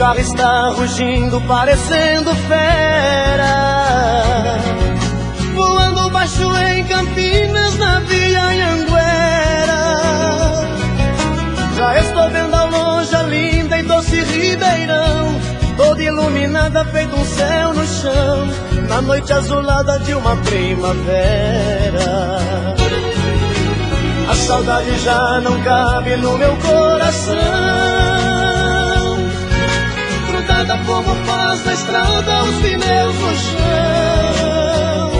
carro está rugindo, parecendo fera, voando baixo em Campinas, na Via Anhanguera. Já estou vendo ao longe a linda e doce Ribeirão, toda iluminada, feito um céu no chão, na noite azulada de uma primavera. A saudade já não cabe no meu coração, grudada como faz na estrada os pneus no chão.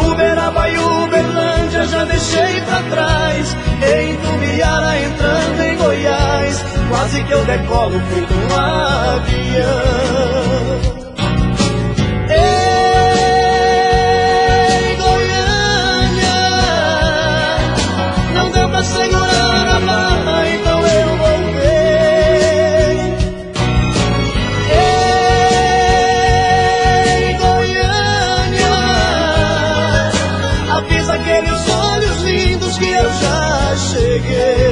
Uberaba e Uberlândia já deixei pra trás, em Tubiara entrando em Goiás, quase que eu decolo feito um avião. Ei, Goiânia, não deu pra segurar a barra, então eu voltei. Ei, Goiânia, avisa aqueles olhos lindos que eu já cheguei.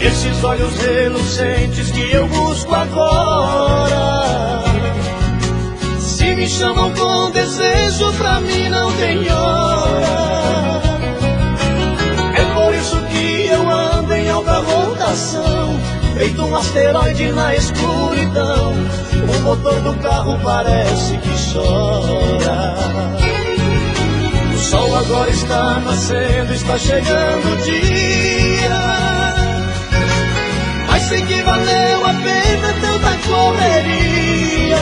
Esses olhos relucentes que eu busco agora, se me chamam com desejo, pra mim não tem hora. É por isso que eu ando em alta rotação, feito um asteroide na escuridão. O motor do carro parece que chora. O sol agora está nascendo, está chegando o dia, mas sei que valeu a pena tanta correria.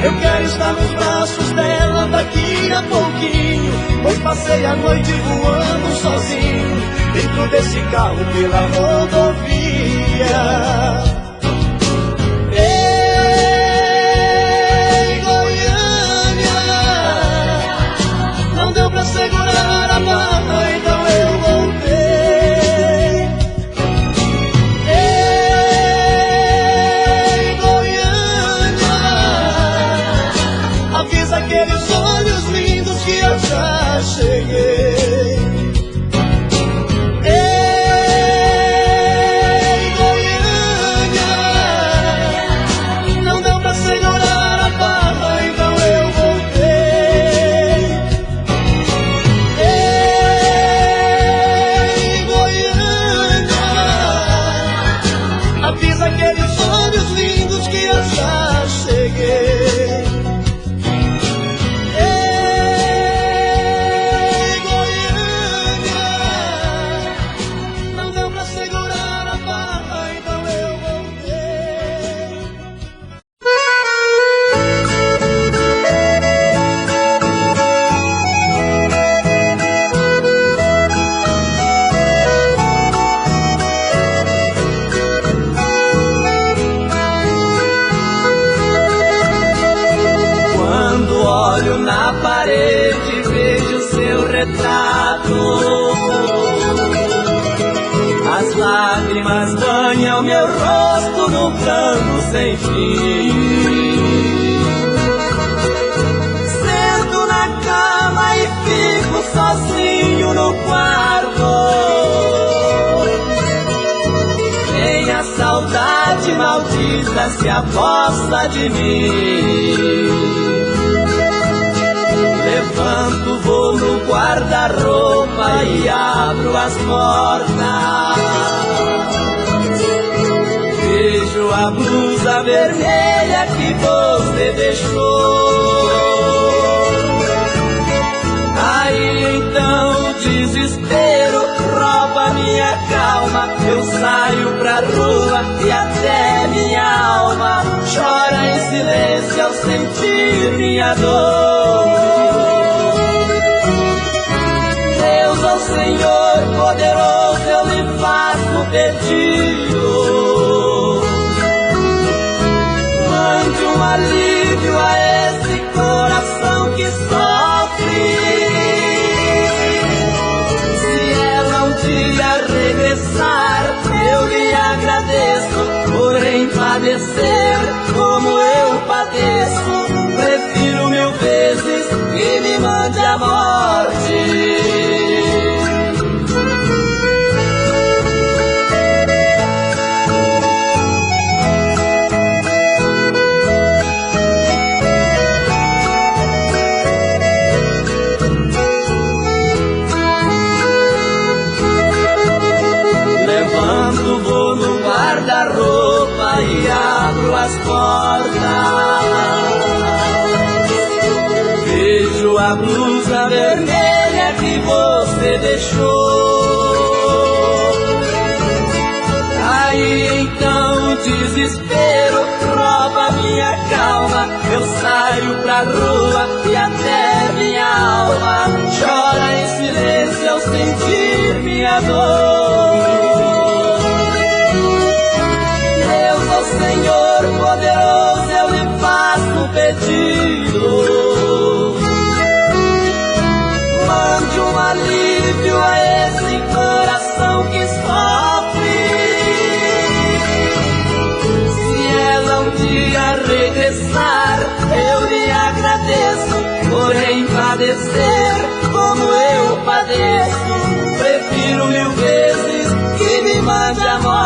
Eu quero estar nos braços dela daqui a pouquinho, pois passei a noite voando sozinho, dentro desse carro pela rodovia. Ei, Goiânia, não deu pra segurar a barra, então eu voltei. Aqueles olhos lindos que eu já cheguei. Ei, Goiânia, não deu pra segurar a barra, então eu voltei. Ei, Goiânia, avisa aqueles olhos lindos que eu já cheguei. As lágrimas banham meu rosto num pranto sem fim. Sento na cama e fico sozinho no quarto. Nem a saudade maldita se aposta de mim. Levanto, vou no guarda-roupa e abro as portas. Vejo a blusa vermelha que você deixou. Aí então o desespero rouba minha calma. Eu saio pra rua e até minha alma chora em silêncio ao sentir minha dor. Deus, ó Senhor poderoso, eu lhe faço pedido. Mande um alívio as portas. Vejo a blusa vermelha que você deixou. Aí então o desespero rouba minha calma. Eu saio pra rua e até minha alma chora em silêncio ao sentir minha dor. Deus, ó Senhor poderoso, eu lhe faço um pedido. Mande um alívio a esse coração que sofre. Se ela um dia regressar, eu lhe agradeço, porém padecer como eu padeço, prefiro 1000 vezes que me mande a morte.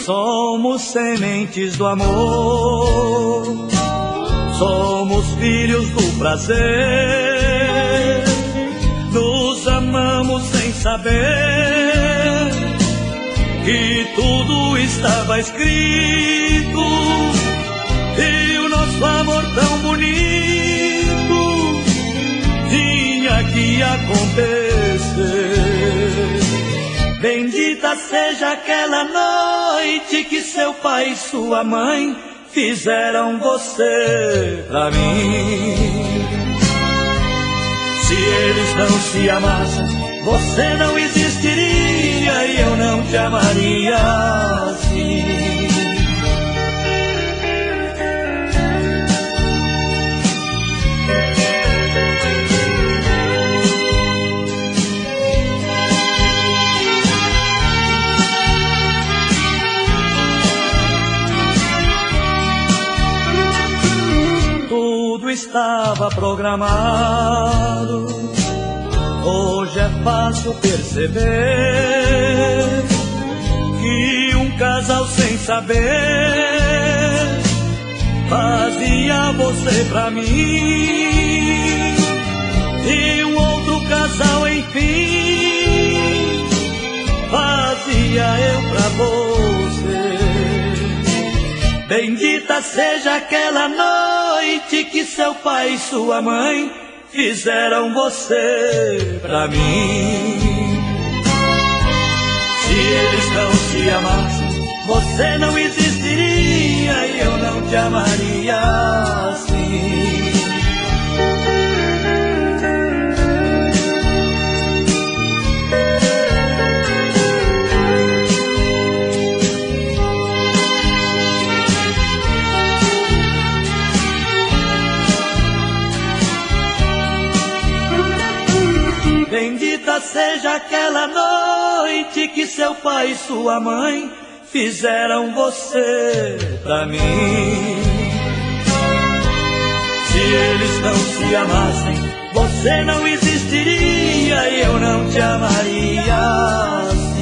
Somos sementes do amor, somos filhos do prazer, nos amamos sem saber que tudo estava escrito, e o nosso amor tão bonito tinha que acontecer. Bendita seja aquela noite que seu pai e sua mãe fizeram você pra mim. Se eles não se amassem, você não existiria e eu não te amaria assim. Estava programado, hoje é fácil perceber que um casal sem saber fazia você pra mim, e um outro casal enfim fazia eu pra você. Bendita seja aquela noite que seu pai e sua mãe fizeram você pra mim. Se eles não se amassem, você não existiria e eu não te amaria assim. Bendita seja aquela noite que seu pai e sua mãe fizeram você pra mim. Se eles não se amassem, você não existiria e eu não te amaria assim.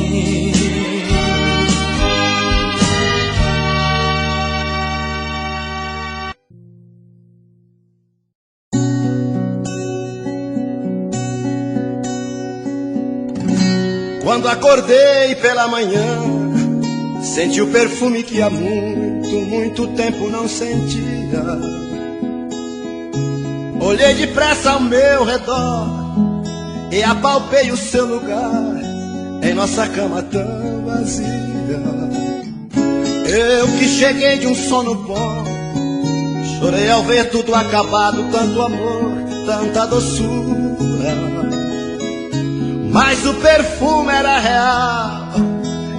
Quando acordei pela manhã, senti o perfume que há muito tempo não sentia. Olhei depressa ao meu redor e apalpei o seu lugar em nossa cama tão vazia. Eu que cheguei de um sono bom, chorei ao ver tudo acabado, tanto amor, tanta doçura. Mas o perfume era real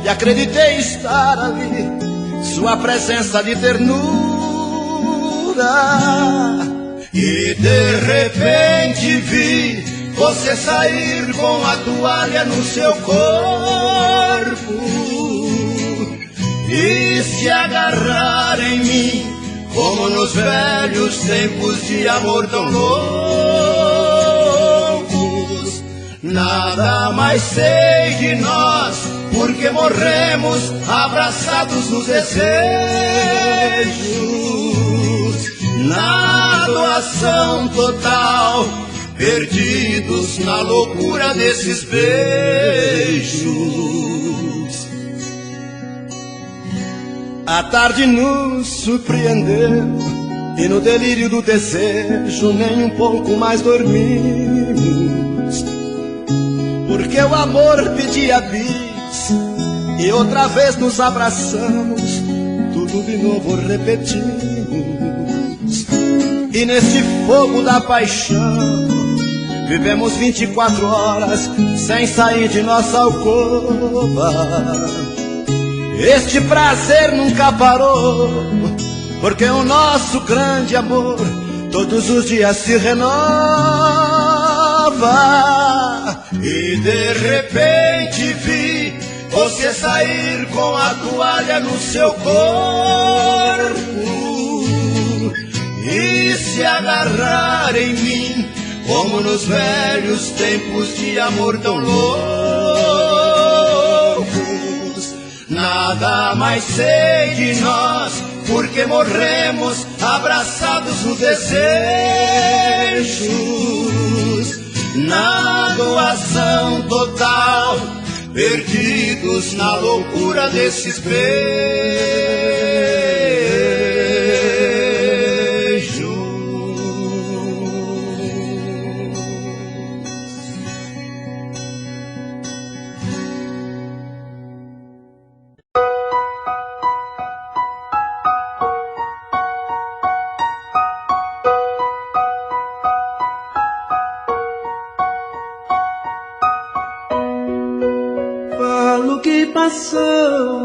e acreditei estar ali, sua presença de ternura. E de repente vi você sair com a toalha no seu corpo e se agarrar em mim como nos velhos tempos de amor tão loucos. Nada mais sei de nós, porque morremos abraçados nos desejos, na doação total, perdidos na loucura desses beijos. A tarde nos surpreendeu e no delírio do desejo nem um pouco mais dormimos, porque o amor pedia bis e outra vez nos abraçamos, tudo de novo repetimos. E nesse fogo da paixão vivemos 24 horas sem sair de nossa alcova. Este prazer nunca parou, porque o nosso grande amor todos os dias se renova. E de repente vi você sair com a toalha no seu corpo e se agarrar em mim, como nos velhos tempos de amor tão loucos. Nada mais sei de nós, porque morremos abraçados nos desejos, na doação total, perdidos na loucura desses beijos. Falo que passou,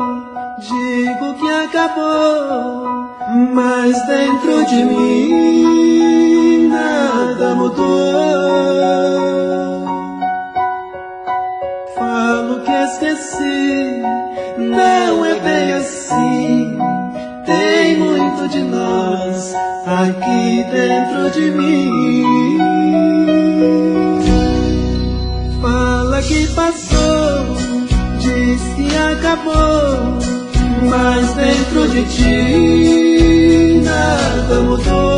digo que acabou, mas dentro de mim nada mudou. Falo que esqueci, não é bem assim, tem muito de nós aqui dentro de mim. Fala que passou, diz que acabou, mas dentro de ti nada mudou.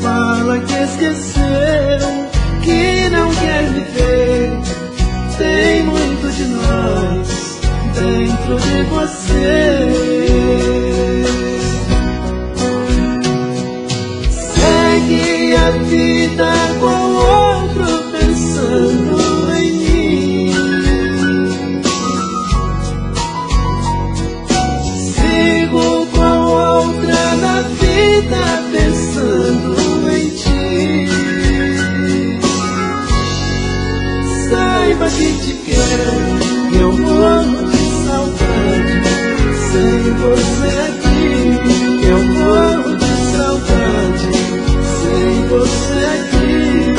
Fala que esqueceu, que não quer viver, tem muito de nós dentro de você. Segue a vida com outro pensando em mim. Sigo com outra na vida pensando em ti. Saiba que te quero, eu morro de saudade. Sem você aqui, eu morro de saudade. Sem você aqui.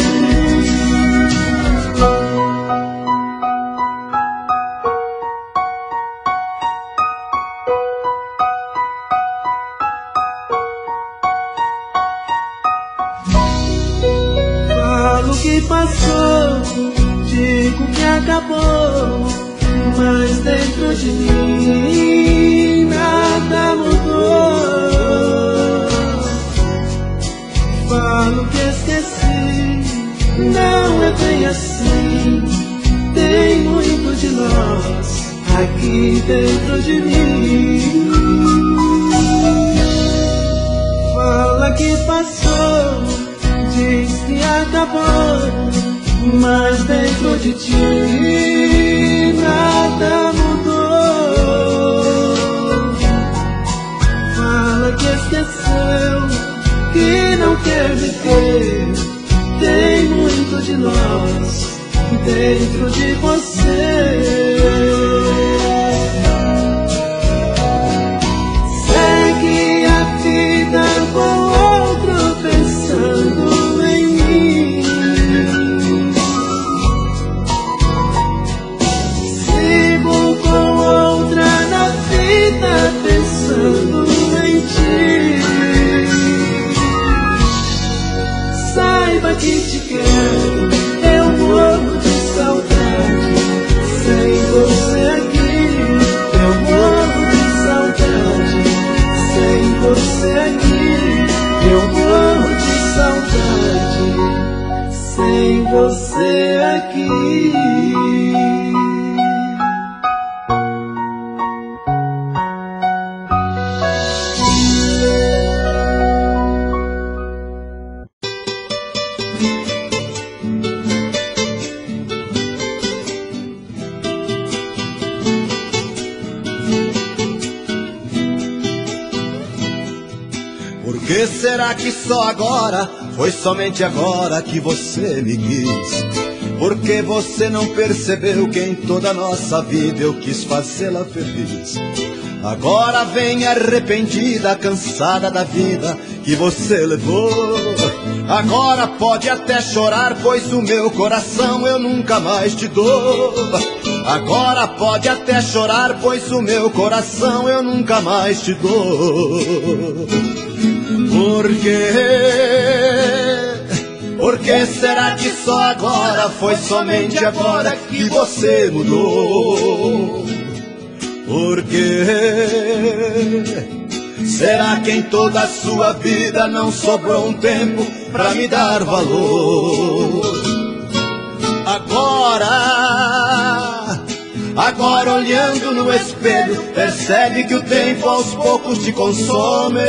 Falo que passou, digo que acabou, mas dentro de mim nada mudou. Falo que esqueci, não é bem assim, tem muito de nós aqui dentro de mim. Fala que passou, diz que acabou, mas dentro de ti nada mudou. Fala que esqueceu, que não quer viver, tem muito de nós dentro de você. Segue a vida com outro pensando em mim. Sigo com outra na vida pensando aqui. Por que será que só agora, foi somente agora que você me quis? Por que você não percebeu que em toda a nossa vida eu quis fazê-la feliz? Agora vem arrependida, cansada da vida que você levou. Agora pode até chorar, pois o meu coração eu nunca mais te dou. Agora pode até chorar, pois o meu coração eu nunca mais te dou. Por quê? Por que será que só agora, foi somente agora que você mudou? Por quê? Será que em toda a sua vida não sobrou um tempo pra me dar valor? Agora olhando no espelho, percebe que o tempo aos poucos te consome.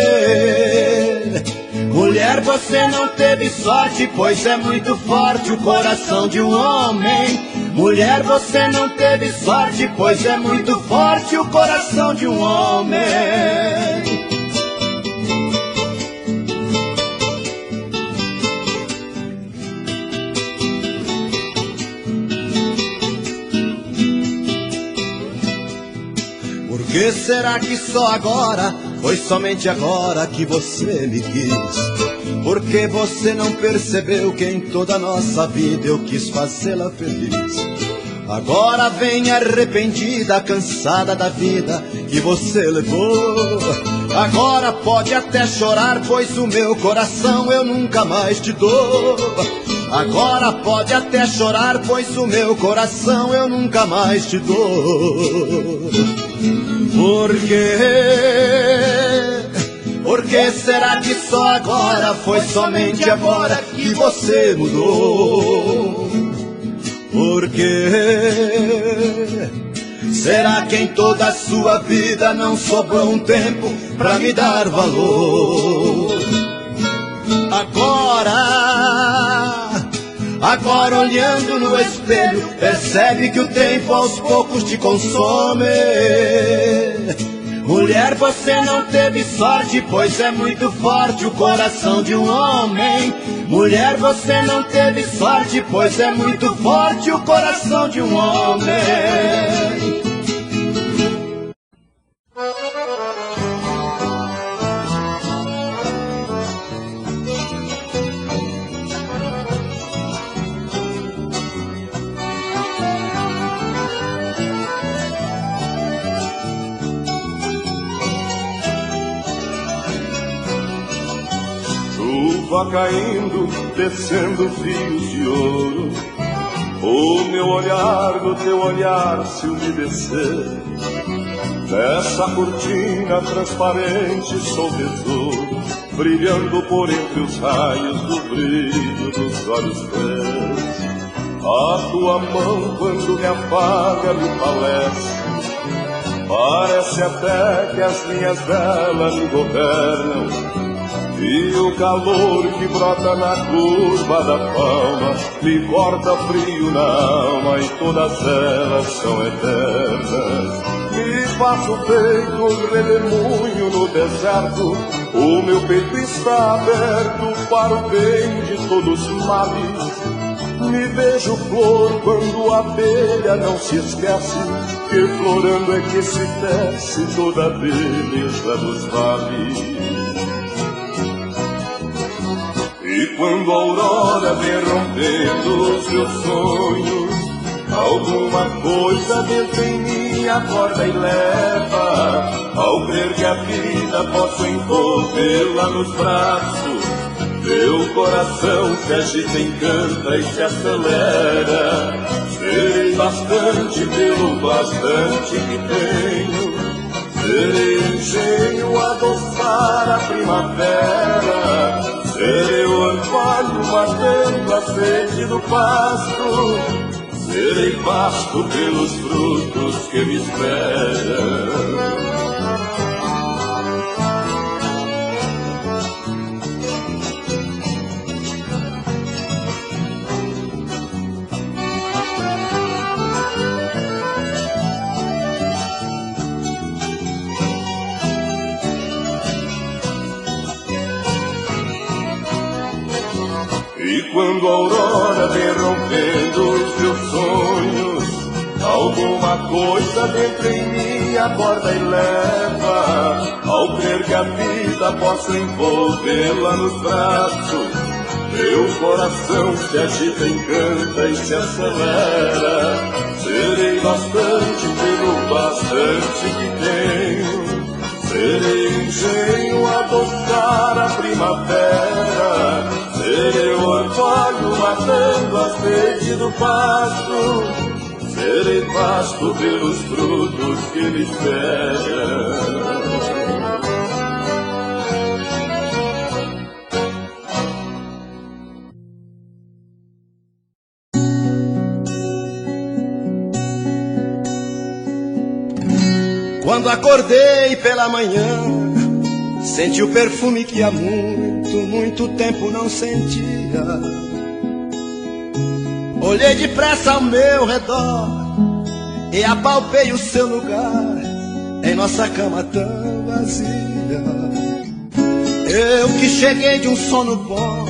Mulher, você não teve sorte, pois é muito forte o coração de um homem. Mulher, você não teve sorte, pois é muito forte o coração de um homem. Por que será que só agora, foi somente agora que você me quis? Por que você não percebeu que em toda a nossa vida eu quis fazê-la feliz? Agora vem arrependida, cansada da vida que você levou. Agora pode até chorar, pois o meu coração eu nunca mais te dou. Agora pode até chorar, pois o meu coração eu nunca mais te dou. Por quê? Por que será que só agora, foi somente agora que você mudou? Por quê? Será que em toda a sua vida não sobrou um tempo pra me dar valor? Agora olhando no espelho, percebe que o tempo aos poucos te consome. Mulher, você não teve sorte, pois é muito forte o coração de um homem. Mulher, você não teve sorte, pois é muito forte o coração de um homem. Chuva caindo, descendo fios de ouro, o meu olhar no teu olhar se umedecer. Nessa cortina transparente sou tesouro, brilhando por entre os raios do brilho dos olhos teus. A tua mão quando me apaga me palestra, parece até que as linhas dela me governam. E o calor que brota na curva da palma me corta frio na alma e todas elas são eternas. Me faço feito um redemoinho no deserto, o meu peito está aberto para o bem de todos os males. Me vejo flor quando a abelha não se esquece que florando é que se desce toda a beleza dos vales. E quando a aurora vem rompendo os meus sonhos, alguma coisa dentro em mim acorda e leva, ao crer que a vida posso envolvê-la nos braços. Meu coração se agita, encanta e se acelera. Serei bastante pelo bastante que tenho, serei engenho a adoçar a primavera. Serei o orvalho matando a sede do pasto, serei pasto pelos frutos que me esperam. E quando a aurora vem rompendo os meus sonhos, alguma coisa dentro em mim acorda e leva, ao crer que a vida possa envolvê-la nos braços. Meu coração se agita, encanta e se acelera. Serei bastante pelo bastante que tenho, serei engenho a buscar a primavera, serei orvalho matando a sede do pasto, serei pasto pelos frutos que me esperam. Quando acordei pela manhã, senti o perfume que há muito tempo não sentia. Olhei depressa ao meu redor e apalpei o seu lugar em nossa cama tão vazia. Eu que cheguei de um sono bom,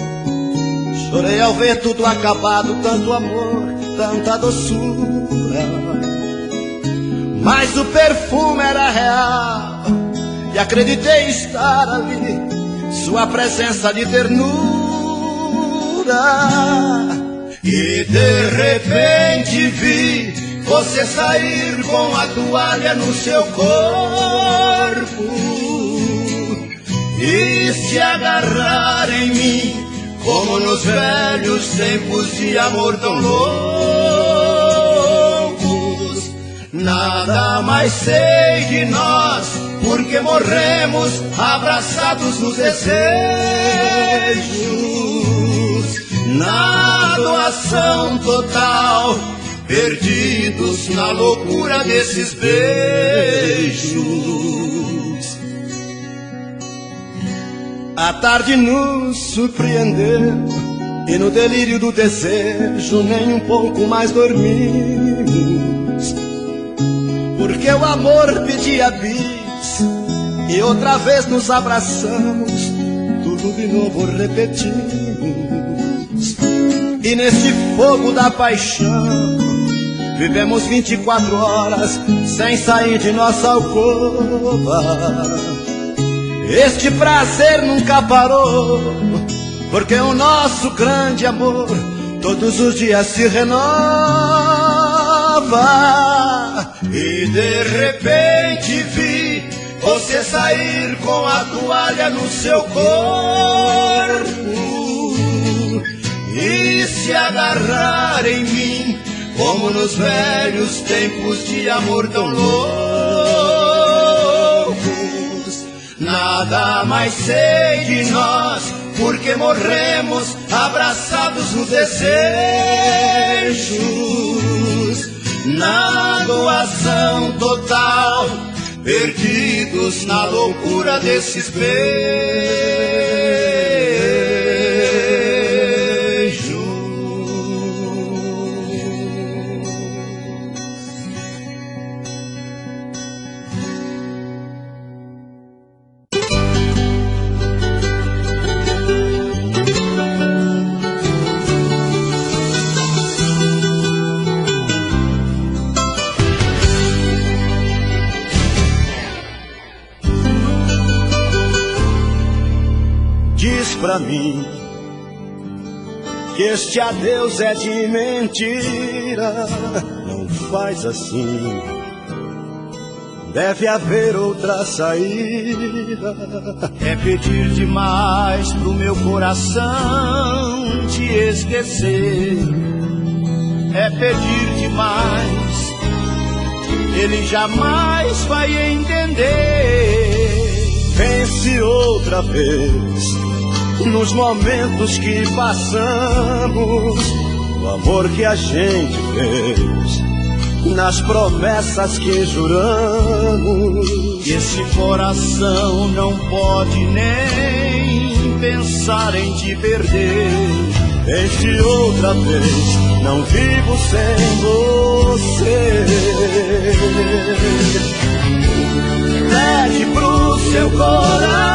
chorei ao ver tudo acabado, tanto amor, tanta doçura. Mas o perfume era real e acreditei estar ali, sua presença de ternura. E de repente vi você sair com a toalha no seu corpo e se agarrar em mim, como nos velhos tempos de amor tão loucos. Nada mais sei de nós, porque morremos abraçados nos desejos, na doação total, perdidos na loucura desses beijos. A tarde nos surpreendeu e no delírio do desejo nem um pouco mais dormimos, porque o amor pedia bis e outra vez nos abraçamos, tudo de novo repetimos. E neste fogo da paixão vivemos 24 horas sem sair de nossa alcova. Este prazer nunca parou, porque o nosso grande amor todos os dias se renova. E de repente vi você sair com a toalha no seu corpo e se agarrar em mim, como nos velhos tempos de amor tão loucos. Nada mais sei de nós, porque morremos abraçados nos desejos, na doação total, perdidos na loucura desses beijos. Diz pra mim que este adeus é de mentira, não faz assim, deve haver outra saída. É pedir demais pro meu coração te esquecer, é pedir demais, ele jamais vai entender. Pense outra vez nos momentos que passamos, o amor que a gente fez, nas promessas que juramos. E esse coração não pode nem pensar em te perder. Desde outra vez, não vivo sem você. Pede pro seu coração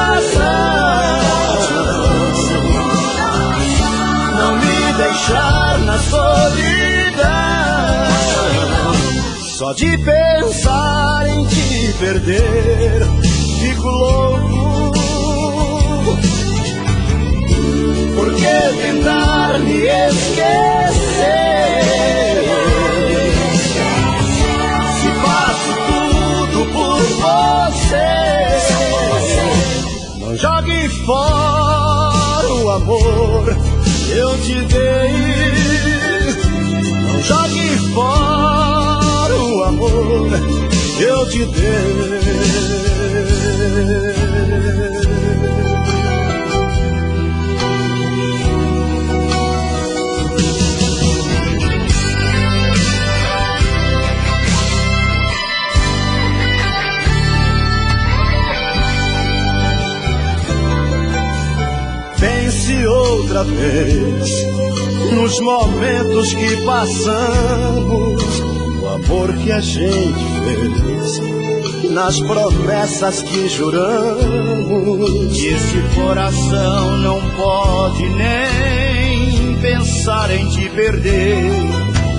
não me deixar na solidão. Só de pensar em te perder, fico louco. Por que tentar me esquecer? Se faço tudo por você, não jogue fora o amor que eu te dei. Não jogue fora o amor que eu te dei. Pense outra vez nos momentos que passamos, o amor que a gente fez, nas promessas que juramos. E esse coração não pode nem pensar em te perder.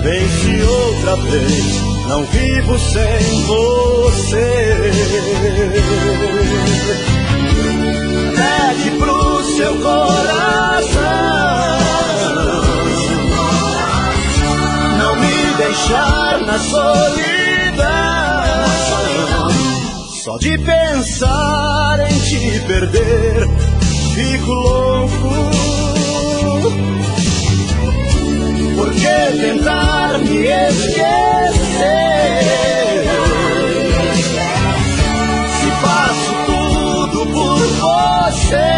Pense outra vez, não vivo sem você. Pede pro seu coração não me deixar na solidão. Só de pensar em te perder, fico louco. Por que tentar me esquecer? Se faço tudo por você,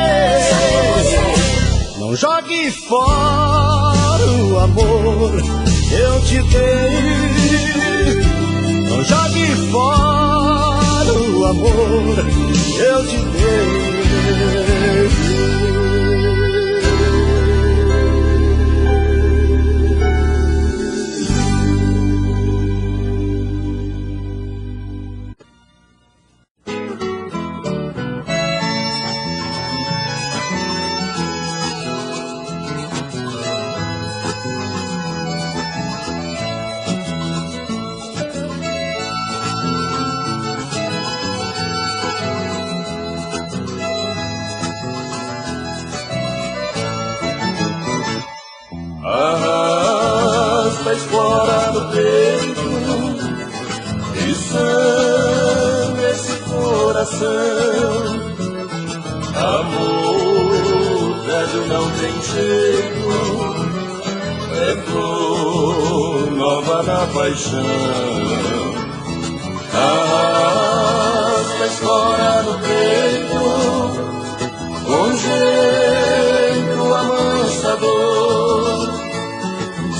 não jogue fora o amor que eu te dei. Não jogue fora o amor que eu te dei. Arrasta a espora no peito e sangra esse coração. Amor velho não tem jeito, é flor nova na paixão. Arrasta a espora no peito com jeito amansador.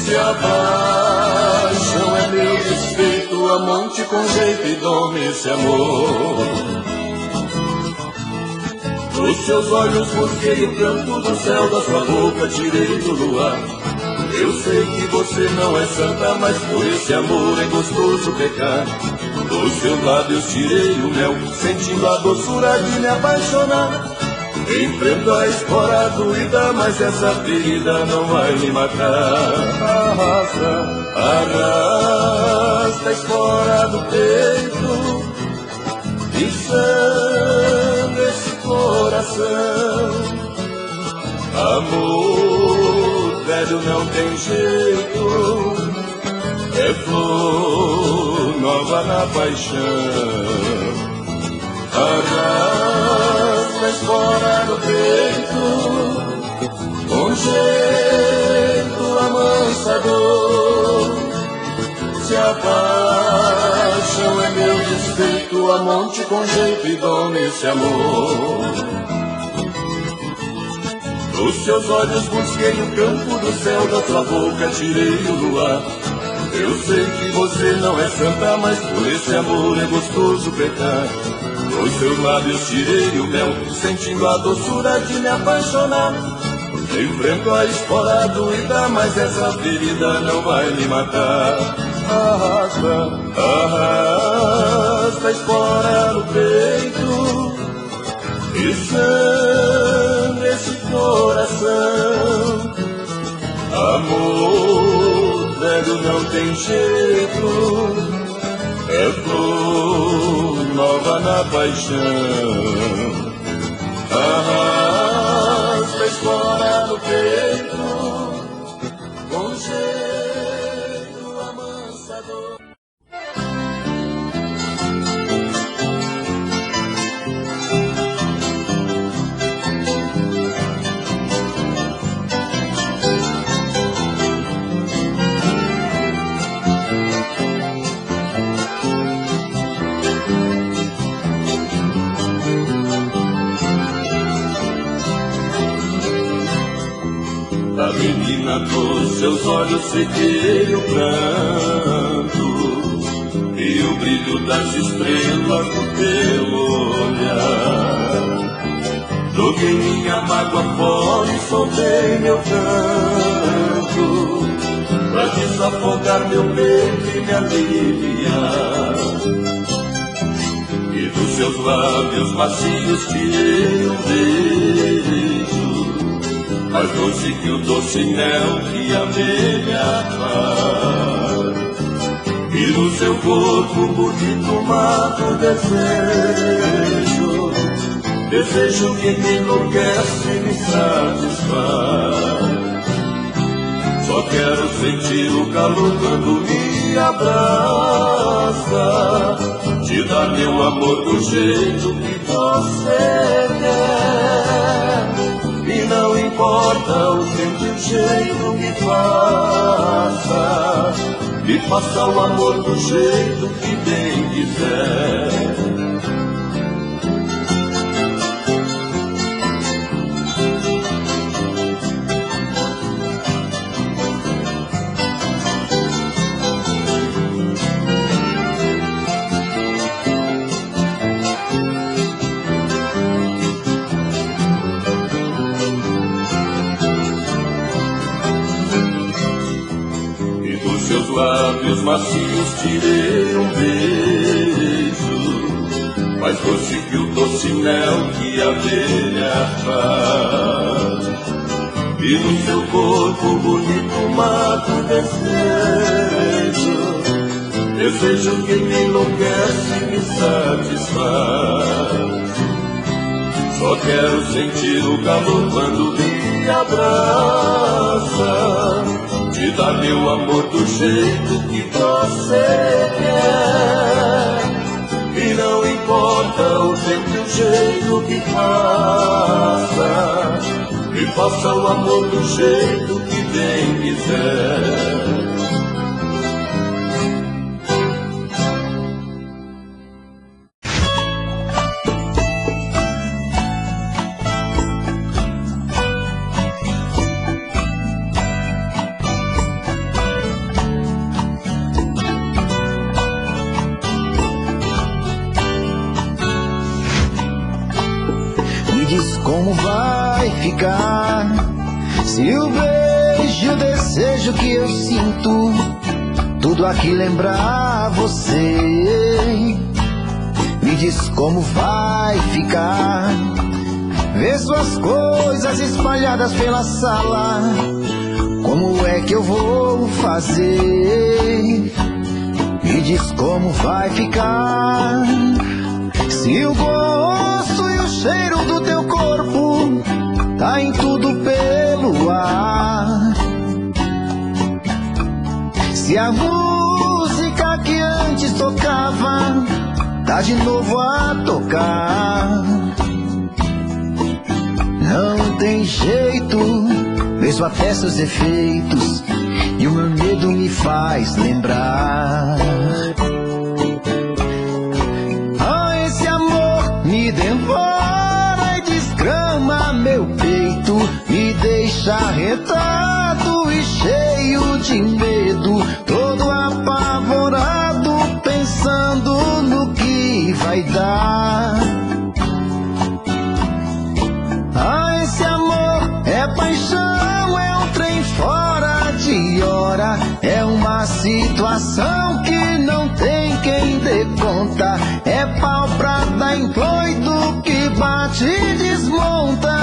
Se abaixam é meu despeito, amante com jeito e dome esse amor. Dos seus olhos busquei o canto do céu, da sua boca tirei do luar. Eu sei que você não é santa, mas por esse amor é gostoso pecar. Dos seus lábios tirei o mel, sentindo a doçura de me apaixonar. Enfrento a espora doída, mas essa ferida não vai me matar. Arrasta, arrasta a espora do peito e sangra esse coração. Amor velho não tem jeito, é flor nova na paixão. Arrasta a espora no peito com jeito amansador. Se abaixam é meu despeito, amante com jeito e dome esse amor. Nos seus olhos busquei o campo do céu, da tua boca tirei o luar. Eu sei que você não é santa, mas por esse amor é gostoso pecar. Nos seus lábios tirei o mel, sentindo a doçura de me apaixonar. Enfrento a espora doída, mas essa ferida não vai me matar. Arrasta, arrasta a espora no peito e sangra esse coração. Amor velho não tem jeito, é flor nova na paixão. Arrasta a espora no peito com jeito amansador. A menina dos seus olhos sequei o pranto e o brilho das estrelas no teu olhar. Joguei minha mágoa fora e soltei meu canto pra desafogar meu peito e me aliviar. E dos seus lábios macios tirei um beijo mais doce que o doce mel que amei me amar. E no seu corpo bonito mato desejo, desejo que me enlouquece e me satisfaz. Só quero sentir o calor quando me abraça, te dar meu amor do jeito que você quer. E não importa o tempo e o jeito que faça, me faça o amor do jeito que bem quiser. Seus lábios macios tirei um beijo, mais doce que o doce mel que a abelha faz. E no seu corpo bonito mato desejo, desejo que me enlouquece e me satisfaz. Só quero sentir o calor quando me abraça, te dar meu amor do jeito que você quer. E não importa o tempo e o jeito que faça, me faça o amor do jeito que bem quiser. Como vai ficar se o beijo, o desejo que eu sinto, tudo aqui lembrar você? Me diz como vai ficar, ver suas coisas espalhadas pela sala, como é que eu vou fazer? Me diz como vai ficar se o gosto e o cheiro do teu corpo tá em tudo pelo ar. Se a música que antes tocava tá de novo a tocar. Não tem jeito, mesmo até seus defeitos, e o meu medo me faz lembrar. Esse amor me devora e desgrama meu peito, me situação que não tem quem dê conta. É pau pra dar em doido que bate e desmonta.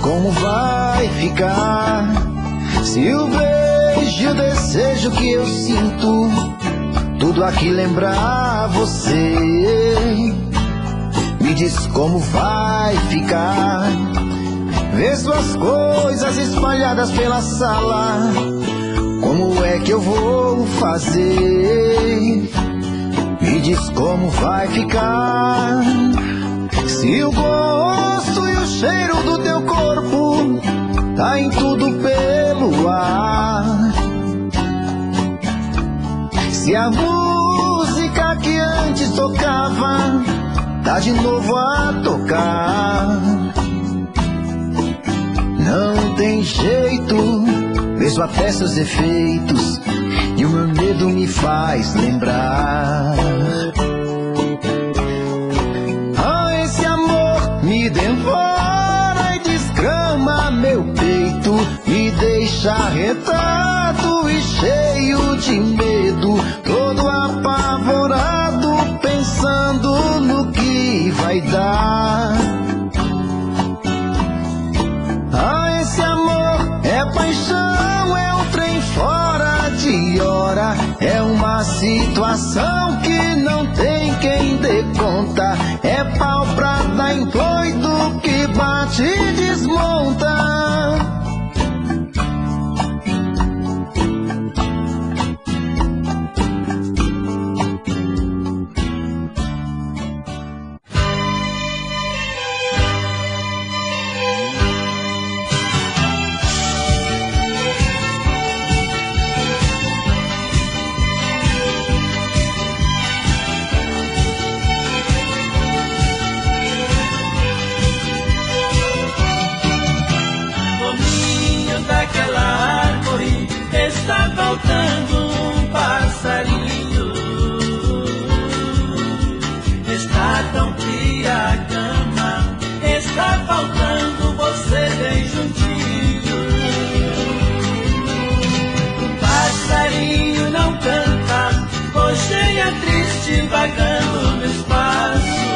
Como vai ficar se o beijo e o desejo que eu sinto tudo aqui lembrar você? Me diz como vai ficar ver suas coisas espalhadas pela sala. Como é que eu vou fazer? Me diz como vai ficar se o gosto e o cheiro do teu corpo tá em tudo pelo ar. Se a música que antes tocava tá de novo a tocar. Não tem jeito, vejo até seus efeitos e o meu medo me faz lembrar. Me devora e desgrama meu peito, me deixa arretado e cheio de medo, todo apavorado, pensando no que vai dar. Ah, esse amor é paixão, é um trem fora de hora, é uma situação que não tem quem dê conta. É pau pra dar em doido que bate e desmonta. Está faltando um passarinho, está tão fria a cama, está faltando você bem juntinho. O passarinho não canta, cocheia triste vagando no espaço.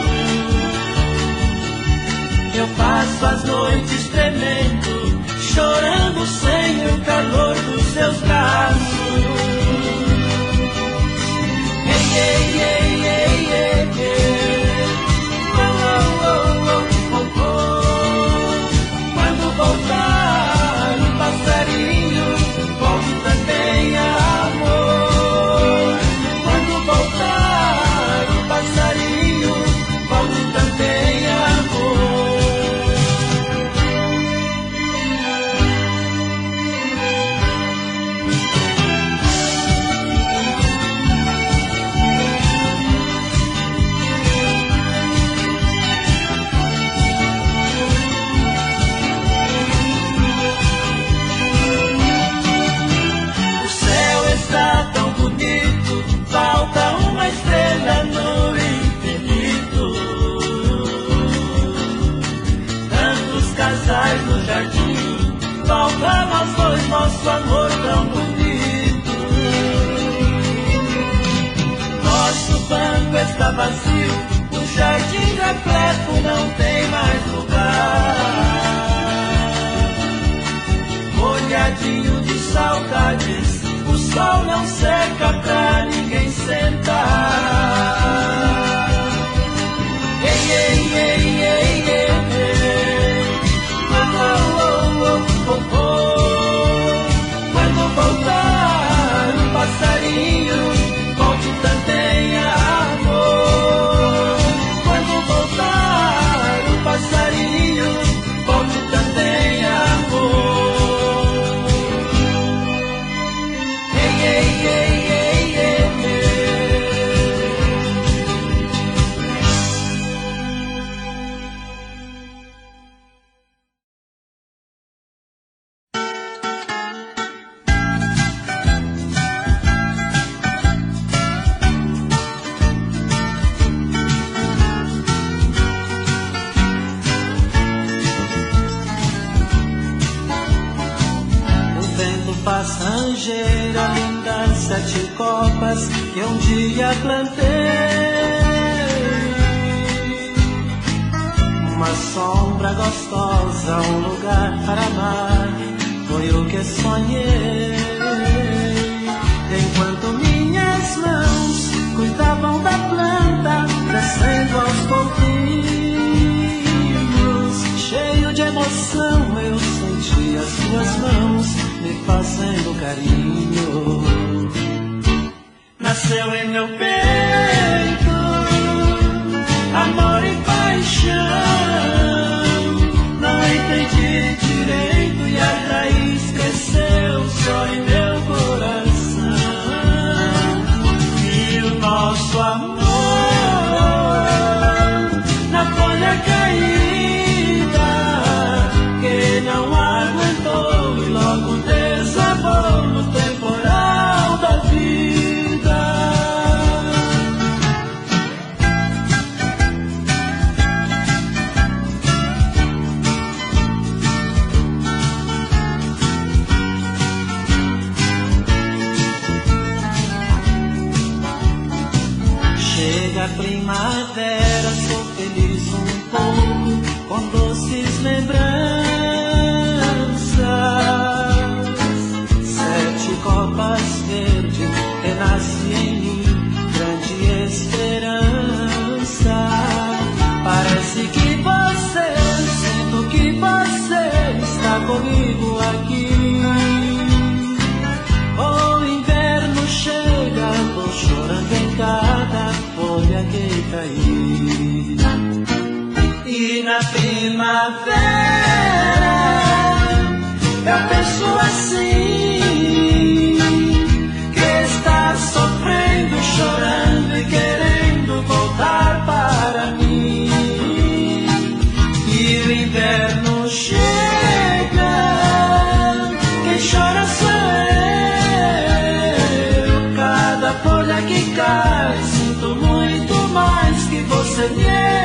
Eu passo as noites tremendo, chorando sem o calor dos seus braços. Ei, ei, ei, ei, ei, ei. Oh, oh, oh, oh, oh. Quando voltar o passarinho, volte também amor. Quando voltar o passarinho, volte também amor. Falta uma estrela no infinito, tantos casais no jardim, falta nós dois, nosso amor tão bonito. Nosso banco está vazio, o jardim repleto não tem mais lugar. Molhadinho de saudades, o sol não seca pra ninguém sentar. Ei, ei, ei, ei, ei, ei. Oh, oh, oh, oh, oh. Quando voltar o passarinho, volte também amor. Quando voltar o passarinho, volte também amor. Ei, ei, ei, ei, ei, ei. passageira, lindas 7 copas que um dia plantei. Uma sombra gostosa, um lugar para amar, foi o que sonhei. Enquanto minhas mãos cuidavam da planta, descendo aos pouquinhos, cheio de emoção, eu senti as suas mãos me fazendo carinho. Nasceu em meu peito amor e paixão. Não entendi direito e a raiz cresceu só em meu coração. E o nosso amor na folha caída que não aguentou e logo desabou no temporal da vida. Chega a primavera, sou feliz um pouco com doces lembranças. 7 copas verde renasce em mim grande esperança. Parece que você, sinto que você está comigo aqui. O inverno chega, tô chorando em cada folha que cair. E na primavera eu penso assim, que está sofrendo, chorando e querendo voltar para mim. E o inverno chega, quem chora sou eu. Cada folha que cai sinto muito mais que você me